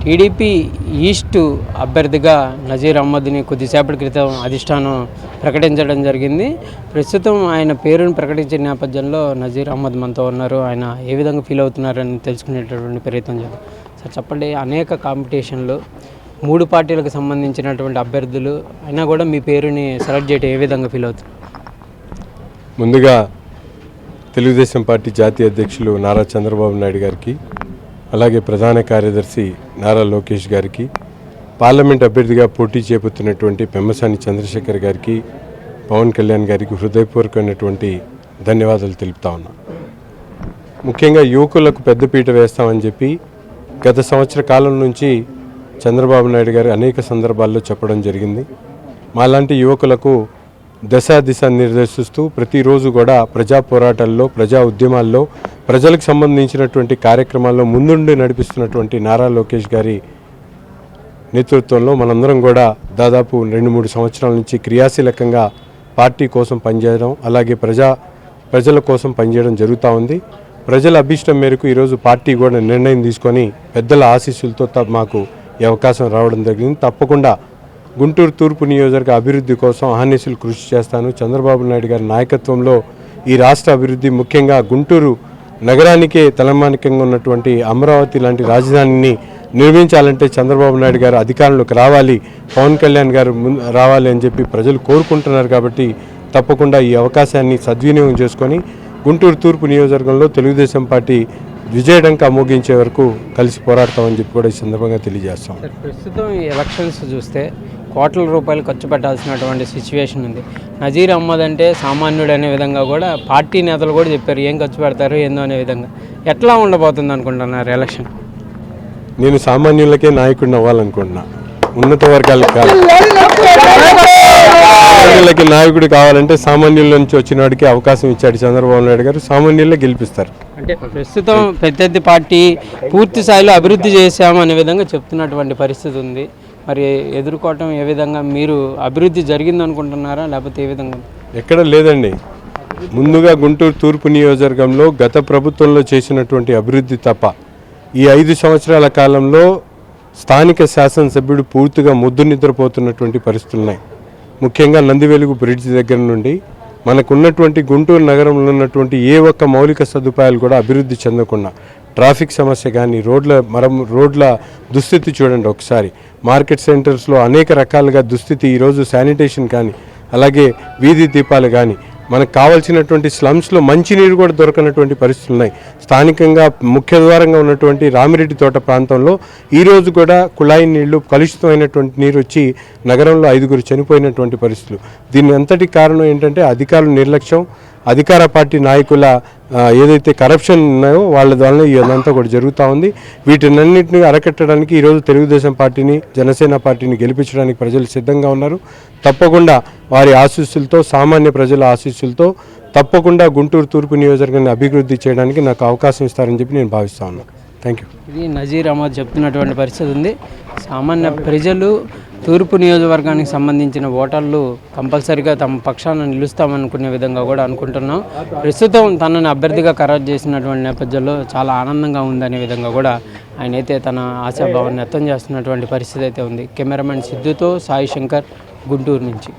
TDP east అభ్యర్థిగా నజీర్ అహ్మద్ని కొద్దిసేపటి క్రితం అధిష్టానం ప్రకటించడం జరిగింది. ప్రస్తుతం ఆయన పేరును ప్రకటించిన నేపథ్యంలో నజీర్ అహ్మద్ మనతో ఉన్నారు. ఆయన ఏ విధంగా ఫీల్ అవుతున్నారని తెలుసుకునేటటువంటి ప్రయత్నం చేద్దాం. సార్ చెప్పండి, అనేక కాంపిటీషన్లు 3 పార్టీలకు సంబంధించినటువంటి అభ్యర్థులు అయినా కూడా మీ పేరుని సెలెక్ట్ చేయడం ఏ విధంగా ఫీల్ అవుతుంది? ముందుగా తెలుగుదేశం పార్టీ జాతీయ అధ్యక్షులు నారా చంద్రబాబు నాయుడు గారికి, అలాగే ప్రధాన కార్యదర్శి నారా లోకేష్ గారికి, పార్లమెంట్ అభ్యర్థిగా పోటీ చేపడుతున్నటువంటి పెమ్మసాని చంద్రశేఖర్ గారికి, పవన్ కళ్యాణ్ గారికి హృదయపూర్వకమైనటువంటి ధన్యవాదాలు తెలుపుతా ఉన్నా. ముఖ్యంగా యువకులకు పెద్దపీట వేస్తామని చెప్పి గత సంవత్సర కాలం నుంచి చంద్రబాబు నాయుడు గారు అనేక సందర్భాల్లో చెప్పడం జరిగింది. మాలాంటి యువకులకు దిశ నిర్దేశిస్తూ ప్రతిరోజు కూడా ప్రజా పోరాటాల్లో, ప్రజా ఉద్యమాల్లో, ప్రజలకు సంబంధించినటువంటి కార్యక్రమాల్లో ముందుండి నడిపిస్తున్నటువంటి నారా లోకేష్ గారి నేతృత్వంలో మనందరం కూడా దాదాపు 2-3 సంవత్సరాల నుంచి క్రియాశీలకంగా పార్టీ కోసం పనిచేయడం, అలాగే ప్రజల కోసం పనిచేయడం జరుగుతూ ఉంది. ప్రజల అభీష్టం మేరకు ఈరోజు పార్టీ కూడా నిర్ణయం తీసుకొని పెద్దల ఆశీస్సులతో మాకు ఈ అవకాశం రావడం జరిగింది. తప్పకుండా గుంటూరు తూర్పు నియోజకవర్గ అభివృద్ధి కోసం అహర్నిశలు కృషి చేస్తాను. చంద్రబాబు నాయుడు గారి నాయకత్వంలో ఈ రాష్ట్ర అభివృద్ధి, ముఖ్యంగా గుంటూరు నగరానికే తలమానికంగా ఉన్నటువంటి అమరావతి లాంటి రాజధానిని నిర్మించాలంటే చంద్రబాబు నాయుడు గారు అధికారంలోకి రావాలి, పవన్ కళ్యాణ్ గారు రావాలి అని చెప్పి ప్రజలు కోరుకుంటున్నారు. కాబట్టి తప్పకుండా ఈ అవకాశాన్ని సద్వినియోగం చేసుకొని గుంటూరు తూర్పు నియోజకవర్గంలో తెలుగుదేశం పార్టీ విజయడంకా మోగించే వరకు కలిసి పోరాడతామని చెప్పి కూడా ఈ సందర్భంగా తెలియజేస్తాం. ప్రస్తుతం ఈ ఎలక్షన్స్ చూస్తే కోట్ల రూపాయలు ఖర్చు పెట్టాల్సినటువంటి సిచ్యువేషన్ ఉంది. నజీర్ అహ్మద్ అంటే సామాన్యుడు అనే విధంగా కూడా పార్టీ నేతలు కూడా చెప్పారు, ఏం ఖర్చు పెడతారు ఏందో అనే విధంగా. ఎట్లా ఉండబోతుంది అనుకుంటున్నారు ఎలక్షన్? నేను సామాన్యులకే నాయకుడిని అవ్వాలనుకుంటున్నా, ఉన్నత వర్గాలకు కాదు. సామాన్యులకి నాయకుడు కావాలంటే సామాన్యుల నుంచి వచ్చిన వాడికి అవకాశం ఇచ్చాడు చంద్రబాబు నాయుడు గారు. సామాన్యులే గెలిపిస్తారు. అంటే ప్రస్తుతం ప్రత్యర్థి పార్టీ పూర్తి స్థాయిలో అభివృద్ధి చేశాము అనే విధంగా చెప్తున్నటువంటి పరిస్థితి ఉంది. మరి ఎదుర్కోవటం ఏ విధంగా, మీరు అభివృద్ధి జరిగింది అనుకుంటున్నారా లేకపోతే ఏ విధంగా? ఎక్కడ లేదండి. ముందుగా గుంటూరు తూర్పు నియోజకవర్గంలో గత ప్రభుత్వంలో చేసినటువంటి అభివృద్ధి తప్ప ఈ 5 సంవత్సరాల కాలంలో స్థానిక శాసనసభ్యుడు పూర్తిగా ముద్దు నిద్రపోతున్నటువంటి పరిస్థితులు ఉన్నాయి. ముఖ్యంగా నందివెలుగు బ్రిడ్జ్ దగ్గర నుండి మనకున్నటువంటి గుంటూరు నగరంలో ఉన్నటువంటి ఏ ఒక్క మౌలిక సదుపాయాలు కూడా అభివృద్ధి చెందకుండా, ట్రాఫిక్ సమస్య కానీ, రోడ్ల దుస్థితి చూడండి ఒకసారి. మార్కెట్ సెంటర్స్లో అనేక రకాలుగా దుస్థితి. ఈరోజు శానిటేషన్ కానీ, అలాగే వీధి దీపాలు కానీ, మనకు కావాల్సినటువంటి స్లమ్స్లో మంచినీరు కూడా దొరకనటువంటి పరిస్థితులు ఉన్నాయి. స్థానికంగా ముఖ్య ద్వారంగా ఉన్నటువంటి రామిరెడ్డి తోట ప్రాంతంలో ఈరోజు కూడా కుళాయి నీళ్లు, కలుషితమైనటువంటి నీరు వచ్చి నగరంలో 5 చనిపోయినటువంటి పరిస్థితులు. దీని అంతటి కారణం ఏంటంటే అధికారుల నిర్లక్ష్యం, అధికార పార్టీ నాయకుల ఏదైతే కరప్షన్ ఉన్నాయో వాళ్ళ ద్వారా ఇదంతా కూడా జరుగుతూ ఉంది. వీటినన్నింటినీ అరకట్టడానికి ఈరోజు తెలుగుదేశం పార్టీని, జనసేన పార్టీని గెలిపించడానికి ప్రజలు సిద్ధంగా ఉన్నారు. తప్పకుండా వారి ఆశీస్సులతో, సామాన్య ప్రజల ఆశీస్సులతో తప్పకుండా గుంటూరు తూర్పు నియోజకవర్గాన్ని అభివృద్ధి చేయడానికి నాకు అవకాశం ఇస్తారని చెప్పి నేను భావిస్తా ఉన్నాను. Thank you. ఇది నజీర్ అహ్మద్ చెప్తున్నటువంటి పరిస్థితి ఉంది. సామాన్య ప్రజలు, తూర్పు నియోజకవర్గానికి సంబంధించిన ఓటర్లు కంపల్సరీగా తమ పక్షాన నిలుస్తామనుకునే విధంగా కూడా అనుకుంటున్నాం. ప్రస్తుతం తనని అభ్యర్థిగా ఖరారు చేసినటువంటి నేపథ్యంలో చాలా ఆనందంగా ఉందనే విధంగా కూడా ఆయన అయితే తన ఆశాభావాన్ని వ్యక్తం చేస్తున్నటువంటి పరిస్థితి అయితే ఉంది. కెమెరామెన్ సిద్ధుతో సాయి శంకర్, గుంటూరు నుంచి.